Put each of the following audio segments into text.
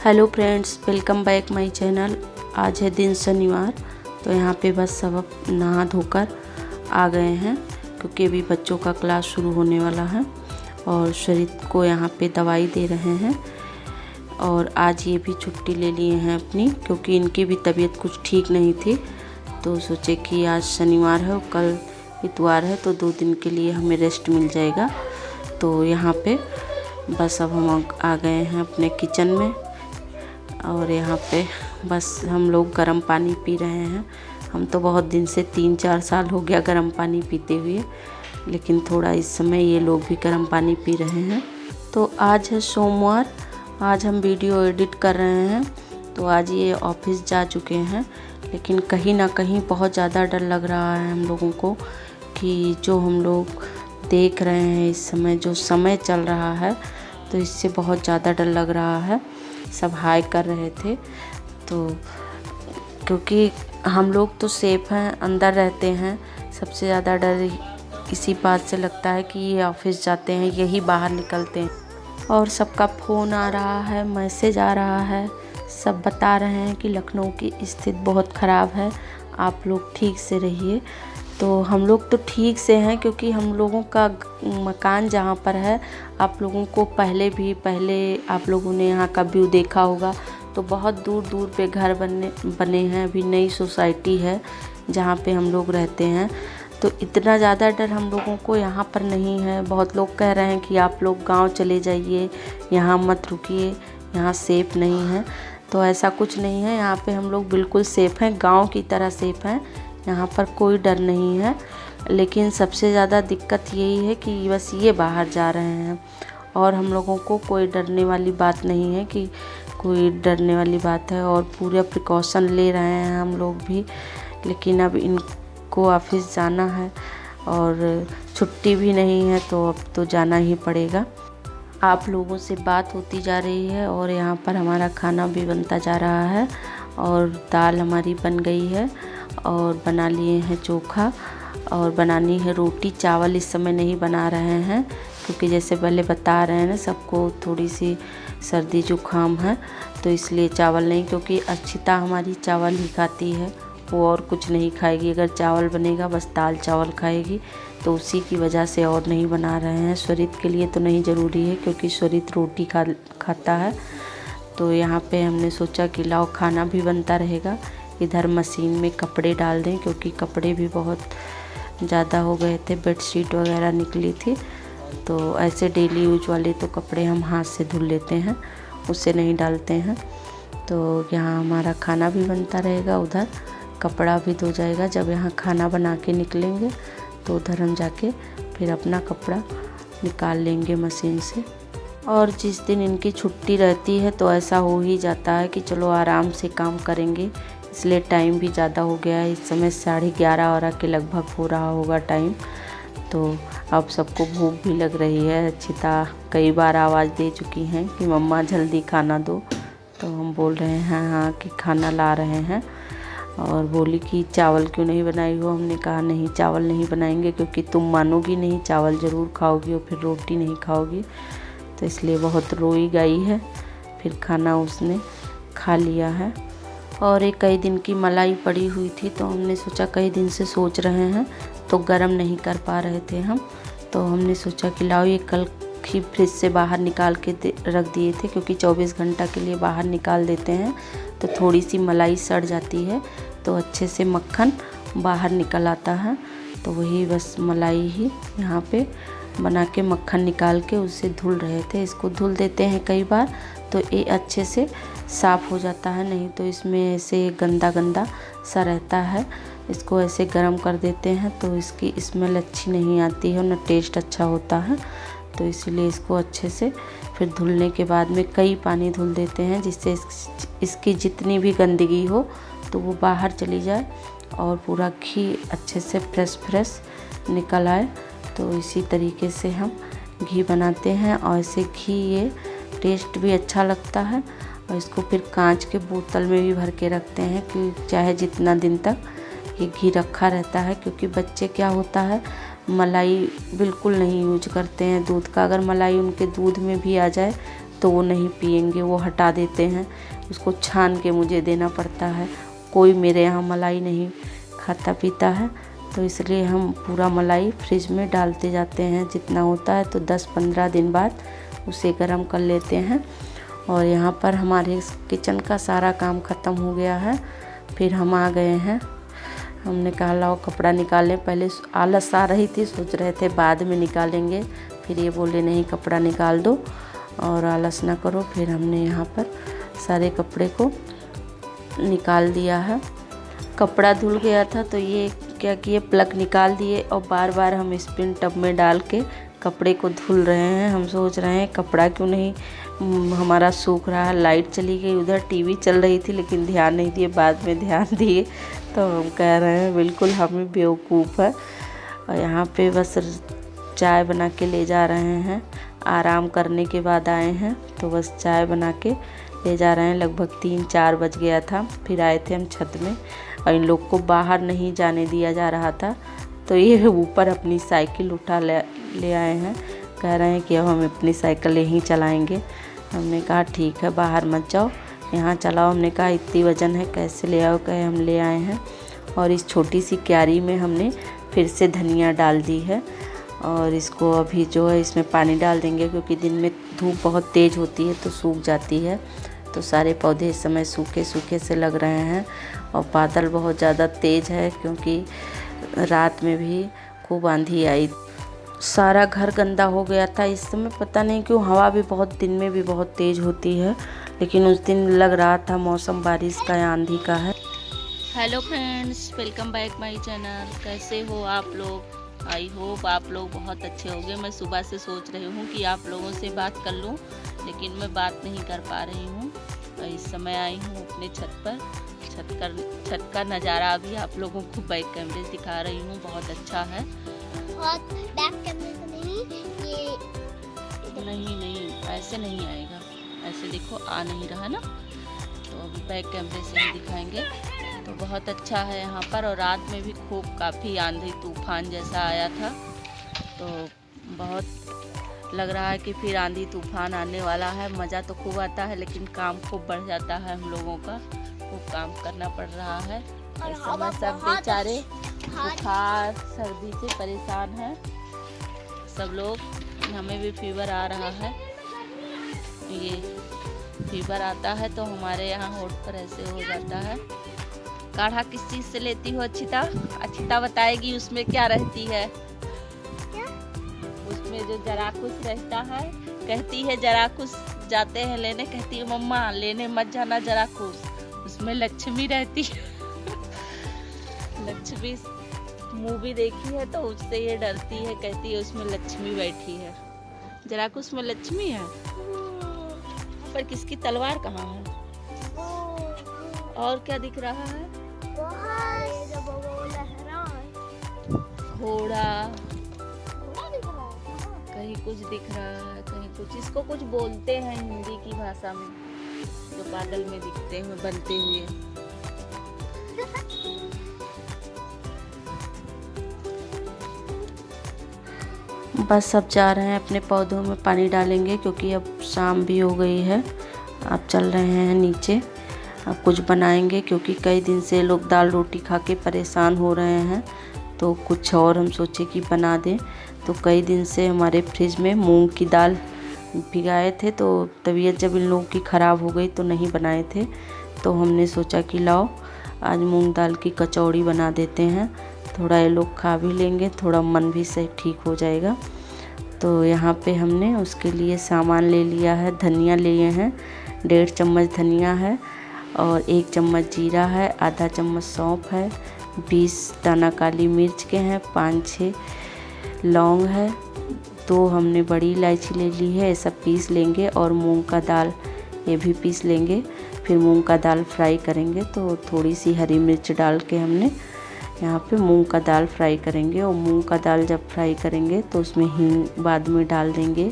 Hello friends, welcome back my channel. आज है दिन शनिवार। तो यहाँ पे बस सब नहा धोकर आ गए हैं क्योंकि अभी बच्चों का क्लास शुरू होने वाला है और शरीर को यहाँ पे दवाई दे रहे हैं। और आज ये भी छुट्टी ले लिए हैं अपनी, क्योंकि इनकी भी तबीयत कुछ ठीक नहीं थी। तो सोचे कि आज शनिवार है और कल इतवार है, तो 2 दिन के लिए हमें रेस्ट मिल जाएगा। तो यहाँ पे बस अब हम आ गए हैं अपने किचन में और यहाँ पे बस हम लोग गर्म पानी पी रहे हैं। हम तो बहुत दिन से 3-4 साल हो गया गर्म पानी पीते हुए, लेकिन थोड़ा इस समय ये लोग भी गर्म पानी पी रहे हैं। तो आज है सोमवार, आज हम वीडियो एडिट कर रहे हैं। तो आज ये ऑफिस जा चुके हैं, लेकिन कहीं ना कहीं बहुत ज़्यादा डर लग रहा है हम लोगों को कि जो हम लोग देख रहे हैं इस समय, जो समय चल रहा है, तो इससे बहुत ज़्यादा डर लग रहा है। सब हाय कर रहे थे, तो क्योंकि हम लोग तो सेफ हैं, अंदर रहते हैं। सबसे ज़्यादा डर इसी बात से लगता है कि ये ऑफिस जाते हैं, यही बाहर निकलते हैं और सबका फ़ोन आ रहा है, मैसेज आ रहा है, सब बता रहे हैं कि लखनऊ की स्थिति बहुत ख़राब है, आप लोग ठीक से रहिए। तो हम लोग तो ठीक से हैं, क्योंकि हम लोगों का मकान जहाँ पर है, आप लोगों को पहले आप लोगों ने यहाँ का व्यू देखा होगा। तो बहुत दूर दूर पे घर बने हैं। अभी नई सोसाइटी है जहाँ पे हम लोग रहते हैं। तो इतना ज़्यादा डर हम लोगों को यहाँ पर नहीं है। बहुत लोग कह रहे हैं कि आप लोग गांव चले जाइए, यहाँ मत रुकिए, यहाँ सेफ़ नहीं है। तो ऐसा कुछ नहीं है, यहाँ पे हम लोग बिल्कुल सेफ़ हैं, गाँव की तरह सेफ़ हैं। यहाँ पर कोई डर नहीं है। लेकिन सबसे ज़्यादा दिक्कत यही है कि बस ये बाहर जा रहे हैं और हम लोगों को कोई डरने वाली बात नहीं है कि कोई डरने वाली बात है, और पूरा प्रिकॉशन ले रहे हैं हम लोग भी। लेकिन अब इनको ऑफिस जाना है और छुट्टी भी नहीं है, तो अब तो जाना ही पड़ेगा। आप लोगों से बात होती जा रही है और यहाँ पर हमारा खाना भी बनता जा रहा है। और दाल हमारी बन गई है और बना लिए हैं चोखा और बनानी है रोटी। चावल इस समय नहीं बना रहे हैं, क्योंकि जैसे पहले बता रहे हैं ना, सबको थोड़ी सी सर्दी जुकाम है, तो इसलिए चावल नहीं। क्योंकि अर्चिता हमारी चावल ही खाती है, वो और कुछ नहीं खाएगी। अगर चावल बनेगा बस दाल चावल खाएगी, तो उसी की वजह से और नहीं बना रहे हैं। स्वरित के लिए तो नहीं ज़रूरी है, क्योंकि स्वरित रोटी खाता है। तो यहाँ पे हमने सोचा कि लाओ खाना भी बनता रहेगा। इधर मशीन में कपड़े डाल दें, क्योंकि कपड़े भी बहुत ज़्यादा हो गए थे, बेडशीट वगैरह निकली थी। तो ऐसे डेली यूज वाले तो कपड़े हम हाथ से धुल लेते हैं, उससे नहीं डालते हैं। तो यहाँ हमारा खाना भी बनता रहेगा, उधर कपड़ा भी धो जाएगा। जब यहाँ खाना बना के निकलेंगे तो उधर हम जाके फिर अपना कपड़ा निकाल लेंगे मशीन से। और जिस दिन इनकी छुट्टी रहती है तो ऐसा हो ही जाता है कि चलो आराम से काम करेंगे, इसलिए टाइम भी ज़्यादा हो गया है। इस समय 11:30 के लगभग हो रहा होगा टाइम। तो अब सबको भूख भी लग रही है। अर्चिता कई बार आवाज़ दे चुकी हैं कि मम्मा जल्दी खाना दो, तो हम बोल रहे हैं हाँ कि खाना ला रहे हैं। और बोली कि चावल क्यों नहीं बनाई हो। हमने कहा नहीं, चावल नहीं बनाएंगे, क्योंकि तुम मानोगी नहीं, चावल ज़रूर खाओगी और फिर रोटी नहीं खाओगी। तो इसलिए बहुत रोई गई है। फिर खाना उसने खा लिया है। और एक कई दिन की मलाई पड़ी हुई थी, तो हमने सोचा, कई दिन से सोच रहे हैं, तो गरम नहीं कर पा रहे थे हम, तो हमने सोचा कि लाओ ये कल ही फ्रिज से बाहर निकाल के रख दिए थे, क्योंकि 24 घंटा के लिए बाहर निकाल देते हैं तो थोड़ी सी मलाई सड़ जाती है, तो अच्छे से मक्खन बाहर निकल आता है। तो वही बस मलाई ही यहाँ पे बना के मक्खन निकाल के उससे धुल रहे थे। इसको धुल देते हैं कई बार, तो ये अच्छे से साफ़ हो जाता है, नहीं तो इसमें ऐसे गंदा गंदा सा रहता है। इसको ऐसे गरम कर देते हैं तो इसकी स्मेल अच्छी नहीं आती है, ना टेस्ट अच्छा होता है। तो इसलिए इसको अच्छे से फिर धुलने के बाद में कई पानी धुल देते हैं, जिससे इसकी जितनी भी गंदगी हो तो वो बाहर चली जाए और पूरा घी अच्छे से फ्रेश निकल आए। तो इसी तरीके से हम घी बनाते हैं, और ऐसे घी ये टेस्ट भी अच्छा लगता है। और इसको फिर कांच के बोतल में भी भर के रखते हैं कि चाहे जितना दिन तक ये घी रखा रहता है। क्योंकि बच्चे क्या होता है, मलाई बिल्कुल नहीं यूज करते हैं दूध का। अगर मलाई उनके दूध में भी आ जाए तो तो वो नहीं पियेंगे, वो हटा देते हैं, उसको छान के मुझे देना पड़ता है। कोई मेरे यहाँ मलाई नहीं खाता पीता है, तो इसलिए हम पूरा मलाई फ्रिज में डालते जाते हैं। जितना होता है तो 10-15 दिन बाद उसे गर्म कर लेते हैं। और यहाँ पर हमारे किचन का सारा काम ख़त्म हो गया है। फिर हम आ गए हैं। हमने कहा लाओ कपड़ा निकालें। पहले आलस आ रही थी, सोच रहे थे बाद में निकालेंगे, फिर ये बोले नहीं कपड़ा निकाल दो और आलस ना करो। फिर हमने यहाँ पर सारे कपड़े को निकाल दिया है। कपड़ा धुल गया था तो ये क्या किए, प्लग निकाल दिए और बार बार हम स्पिन टब में डाल के कपड़े को धुल रहे हैं। हम सोच रहे हैं कपड़ा क्यों नहीं हमारा सूख रहा है। लाइट चली गई, उधर टीवी चल रही थी लेकिन ध्यान नहीं दिए, बाद में ध्यान दिए तो हम कह रहे हैं बिल्कुल हम ही बेवकूफ़ है। और यहाँ पे बस चाय बना के ले जा रहे हैं। आराम करने के बाद आए हैं तो बस चाय बना के ले जा रहे हैं। लगभग 3-4 बज गया था। फिर आए थे हम छत में और इन लोग को बाहर नहीं जाने दिया जा रहा था, तो ये ऊपर अपनी साइकिल उठा ले आए हैं। कह रहे हैं कि अब हम अपनी साइकिल यहीं चलाएंगे। हमने कहा ठीक है, बाहर मत जाओ, यहाँ चलाओ। हमने कहा इतनी वज़न है कैसे ले आओ, कहे हम ले आए हैं। और इस छोटी सी क्यारी में हमने फिर से धनिया डाल दी है और इसको अभी जो है इसमें पानी डाल देंगे, क्योंकि दिन में धूप बहुत तेज़ होती है तो सूख जाती है। तो सारे पौधे इस समय सूखे सूखे से लग रहे हैं। और बादल बहुत ज़्यादा तेज़ है, क्योंकि रात में भी खूब आंधी आई। सारा घर गंदा हो गया था। इस समय पता नहीं क्यों हवा भी बहुत दिन में भी बहुत तेज़ होती है, लेकिन उस दिन लग रहा था मौसम बारिश का या आंधी का है। Hello friends, welcome back my channel. कैसे हो आप लोग? आई होप आप लोग बहुत अच्छे होंगे। मैं सुबह से सोच रही हूँ कि आप लोगों से बात कर लूँ, लेकिन मैं बात नहीं कर पा रही हूँ। इस समय आई हूँ अपने छत पर। छत का नज़ारा अभी आप लोगों को बैक कैमरे से दिखा रही हूँ, बहुत अच्छा है। और बैक कैमरे से नहीं, ये नहीं ऐसे नहीं आएगा, ऐसे देखो आ नहीं रहा ना, तो अभी बैक कैमरे से ही दिखाएंगे। तो बहुत अच्छा है यहाँ पर। और रात में भी खूब काफ़ी आंधी तूफान जैसा आया था, तो बहुत लग रहा है कि फिर आंधी तूफान आने वाला है। मज़ा तो खूब आता है, लेकिन काम खूब बढ़ जाता है हम लोगों का, खूब काम करना पड़ रहा है। इस समय सब बेचारे बुखार सर्दी से परेशान हैं सब लोग। हमें भी फीवर आ रहा है। ये फीवर आता है तो हमारे यहाँ होठ पर ऐसे हो जाता है। काढ़ा किस चीज़ से लेती हो अक्षिता बताएगी उसमें क्या रहती है। उसमें जो जराकुश रहता है, कहती है जराकुश जाते हैं लेने, कहती है मम्मा लेने मत जाना जराकुश, उसमें लक्ष्मी रहती है। लक्ष्मी मूवी देखी है तो उससे ये डरती है, कहती है उसमें लक्ष्मी बैठी है। जराकुश में लक्ष्मी है, पर किसकी तलवार कहाँ है? और क्या दिख रहा है? घोड़ा कहीं कुछ दिख रहा है, कहीं कुछ। इसको कुछ बोलते हैं हिंदी की भाषा में, जो बादल में दिखते हैं बनते हुए। बस अब जा रहे हैं अपने पौधों में पानी डालेंगे, क्योंकि अब शाम भी हो गई है। अब चल रहे हैं नीचे, अब कुछ बनाएंगे, क्योंकि कई दिन से लोग दाल रोटी खा के परेशान हो रहे हैं, तो कुछ और हम सोचे कि बना दें। तो कई दिन से हमारे फ्रिज में मूंग की दाल भिगाए थे, तो तबीयत जब इन लोगों की ख़राब हो गई तो नहीं बनाए थे। तो हमने सोचा कि लाओ आज मूंग दाल की कचौड़ी बना देते हैं, थोड़ा ये लोग खा भी लेंगे, थोड़ा मन भी सही ठीक हो जाएगा। तो यहाँ पे हमने उसके लिए सामान ले लिया है। धनिया लिए हैं, 1.5 चम्मच धनिया है और 1 चम्मच जीरा है, आधा चम्मच सौंफ है, 20 दाना काली मिर्च के हैं, 5-6 लौंग है, 2 हमने बड़ी इलायची ले ली है। ये सब पीस लेंगे और मूंग का दाल ये भी पीस लेंगे। फिर मूंग का दाल फ्राई करेंगे, तो थोड़ी सी हरी मिर्च डाल के हमने यहाँ पे मूंग का दाल फ्राई करेंगे। और मूंग का दाल जब फ्राई करेंगे तो उसमें हींग बाद में डाल देंगे,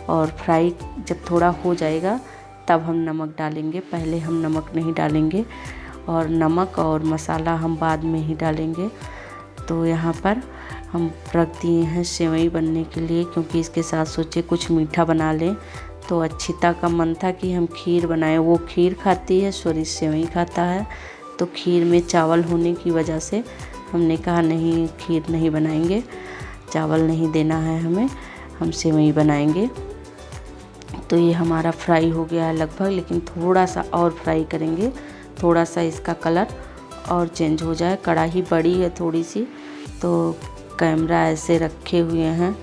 और फ्राई जब थोड़ा हो जाएगा तब हम नमक डालेंगे, पहले हम नमक नहीं डालेंगे, और नमक और मसाला हम बाद में ही डालेंगे। तो यहाँ पर हम रख दिए हैं सेवई बनने के लिए, क्योंकि इसके साथ सोचे कुछ मीठा बना लें, तो अच्छिता का मन था कि हम खीर बनाएं। वो खीर खाती है, स्वरित सेवई खाता है, तो खीर में चावल होने की वजह से हमने कहा नहीं, खीर नहीं बनाएंगे, चावल नहीं देना है हमें, हम सेवई बनाएंगे। तो ये हमारा फ्राई हो गया है लगभग, लेकिन थोड़ा सा और फ्राई करेंगे, थोड़ा सा इसका कलर और चेंज हो जाए। कढ़ाई बड़ी है थोड़ी सी, तो कैमरा ऐसे रखे हुए हैं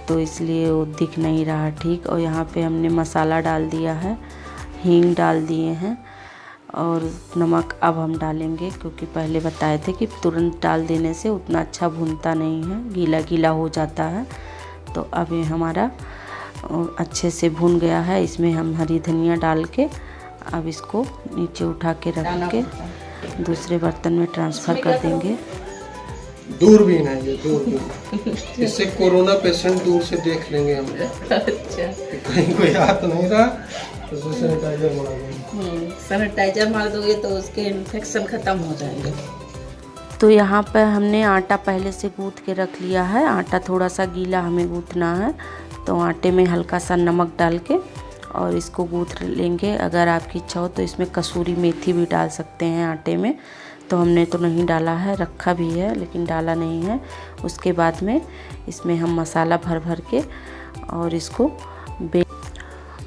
तो इसलिए वो दिख नहीं रहा ठीक। और यहाँ पे हमने मसाला डाल दिया है, हींग डाल दिए हैं और नमक अब हम डालेंगे, क्योंकि पहले बताए थे कि तुरंत डाल देने से उतना अच्छा भुनता नहीं है, गीला गीला हो जाता है। तो अब ये हमारा अच्छे से भुन गया है। इसमें हम हरी धनिया डाल के अब इसको नीचे उठा के रख के दूसरे बर्तन में ट्रांसफ़र कर देंगे। दूरबीन है ये, दूरबीन। इससे कोरोना पेशेंट दूर से देख लेंगे हम। अच्छा, कहीं कोई हाथ नहीं रहा तो सैनिटाइजर मार देंगे। सैनिटाइजर मार दोगे तो उसके इन्फेक्शन ख़त्म हो जाएंगे। तो यहाँ पर हमने आटा पहले से गूँथ के रख लिया है। आटा थोड़ा सा गीला हमें गूँथना है, तो आटे में हल्का सा नमक डाल के और इसको गूँथ लेंगे। अगर आपकी इच्छा हो तो इसमें कसूरी मेथी भी डाल सकते हैं आटे में, तो हमने तो नहीं डाला है, रखा भी है लेकिन डाला नहीं है। उसके बाद में इसमें हम मसाला भर भर के और इसको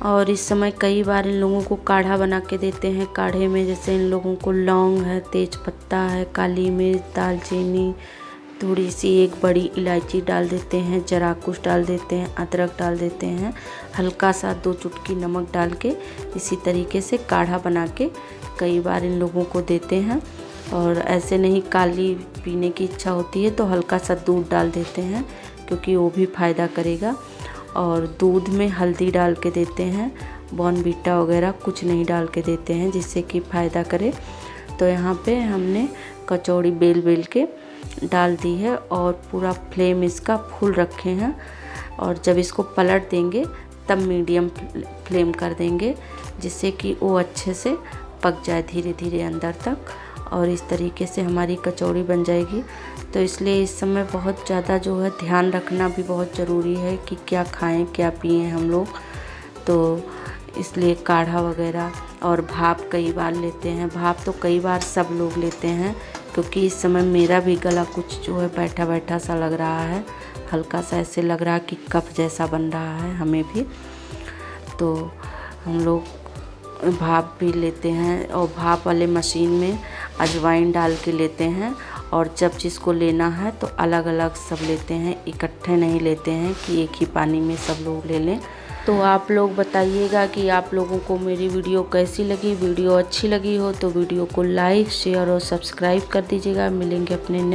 और इस समय कई बार इन लोगों को काढ़ा बना के देते हैं। काढ़े में जैसे इन लोगों को लौंग है, तेज पत्ता है, काली मिर्च, दालचीनी, थोड़ी सी एक बड़ी इलायची डाल देते हैं, जरा कुछ डाल देते हैं, अदरक डाल देते हैं, हल्का सा 2 चुटकी नमक डाल के इसी तरीके से काढ़ा बना के कई बार इन लोगों को देते हैं। और ऐसे नहीं काली पीने की इच्छा होती है तो हल्का सा दूध डाल देते हैं, क्योंकि वो भी फ़ायदा करेगा। और दूध में हल्दी डाल के देते हैं, बॉर्नवीटा वगैरह कुछ नहीं डाल के देते हैं जिससे कि फ़ायदा करे। तो यहाँ पे हमने कचौड़ी बेल बेल के डाल दी है और पूरा फ्लेम इसका फुल रखे हैं। और जब इसको पलट देंगे तब मीडियम फ्लेम कर देंगे, जिससे कि वो अच्छे से पक जाए धीरे धीरे अंदर तक। और इस तरीके से हमारी कचौड़ी बन जाएगी। तो इसलिए इस समय बहुत ज़्यादा जो है ध्यान रखना भी बहुत ज़रूरी है कि क्या खाएं क्या पिएं हम लोग। तो इसलिए काढ़ा वगैरह और भाप कई बार लेते हैं। भाप तो कई बार सब लोग लेते हैं, क्योंकि इस समय मेरा भी गला कुछ जो है बैठा बैठा सा लग रहा है, हल्का सा ऐसे लग रहा है कि कफ जैसा बन रहा है हमें भी। तो हम लोग भाप भी लेते हैं और भाप वाले मशीन में अजवाइन डाल के लेते हैं। और जब जिसको लेना है तो अलग अलग सब लेते हैं, इकट्ठे नहीं लेते हैं कि एक ही पानी में सब लोग ले लें। तो आप लोग बताइएगा कि आप लोगों को मेरी वीडियो कैसी लगी। वीडियो अच्छी लगी हो तो वीडियो को लाइक, शेयर और सब्सक्राइब कर दीजिएगा। मिलेंगे अपने